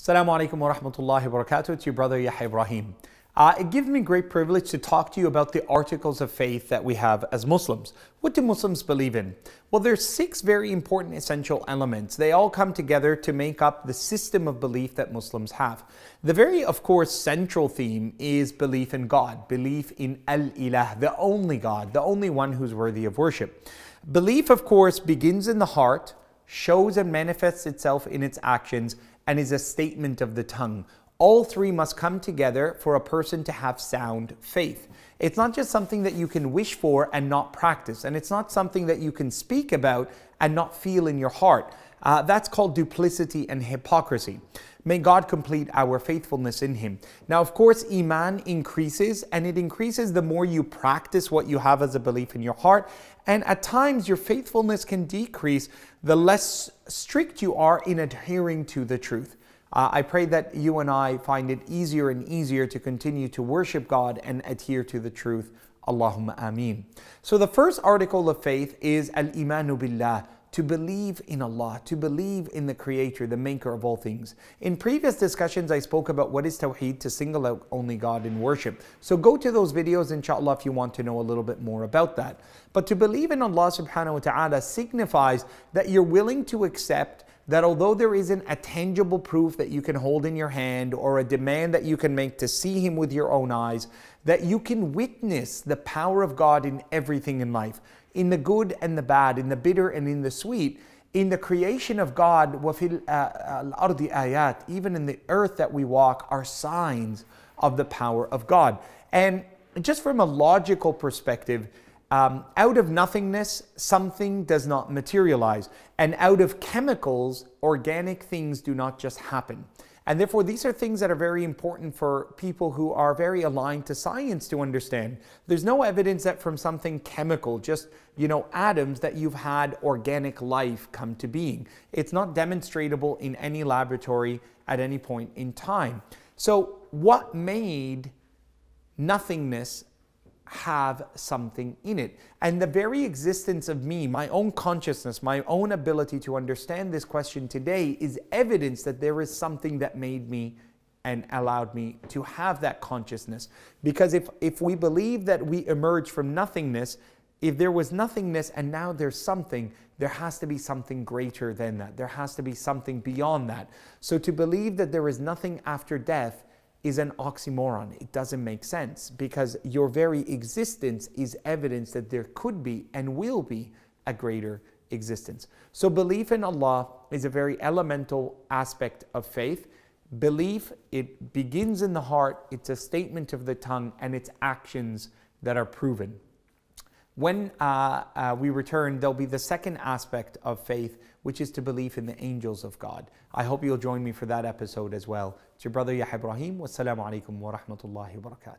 Assalamu alaikum wa rahmatullahi wa barakatuh. It's your brother Yahya Ibrahim. It gives me great privilege to talk to you about the articles of faith that we have as Muslims. What do Muslims believe in? Well, there's 6 very important essential elements. They all come together to make up the system of belief that Muslims have. The very, of course, central theme is belief in God, belief in Al-Ilah, the only God, the only one who's worthy of worship. Belief, of course, begins in the heart, shows and manifests itself in its actions, and is a statement of the tongue. All 3 must come together for a person to have sound faith. It's not just something that you can wish for and not practice, and it's not something that you can speak about and not feel in your heart. That's called duplicity and hypocrisy. May God complete our faithfulness in Him. Now, of course, Iman increases, and it increases the more you practice what you have as a belief in your heart. And at times, your faithfulness can decrease the less strict you are in adhering to the truth. I pray that you and I find it easier and easier to continue to worship God and adhere to the truth. Allahumma ameen. So the first article of faith is al-imanu billah, to believe in Allah, to believe in the Creator, the Maker of all things. In previous discussions, I spoke about what is Tawheed, to single out only God in worship. So go to those videos, inshallah, if you want to know a little bit more about that. But to believe in Allah subhanahu wa ta'ala signifies that you're willing to accept that although there isn't a tangible proof that you can hold in your hand or a demand that you can make to see Him with your own eyes, that you can witness the power of God in everything in life, in the good and the bad, in the bitter and in the sweet, in the creation of God, وَفِي الْأَرْضِ آيَاتٍ, even in the earth that we walk, are signs of the power of God. And just from a logical perspective, out of nothingness, something does not materialize. And out of chemicals, organic things do not just happen. And therefore, these are things that are very important for people who are very aligned to science to understand. There's no evidence that from something chemical, just, atoms, that you've had organic life come to being. It's not demonstratable in any laboratory at any point in time. So what made nothingness have something in it? And the very existence of me, my own consciousness, my own ability to understand this question today is evidence that there is something that made me and allowed me to have that consciousness. Because if we believe that we emerge from nothingness, if there was nothingness and now there's something, there has to be something greater than that. There has to be something beyond that. So to believe that there is nothing after death is an oxymoron. It doesn't make sense, because your very existence is evidence that there could be and will be a greater existence. So belief in Allah is a very elemental aspect of faith. Belief, it begins in the heart, it's a statement of the tongue, and it's actions that are proven. When we return, there'll be the second aspect of faith, which is to believe in the angels of God. I hope you'll join me for that episode as well. It's your brother Yahya Ibrahim. Wassalamu alaikum wa rahmatullahi wa barakatuh.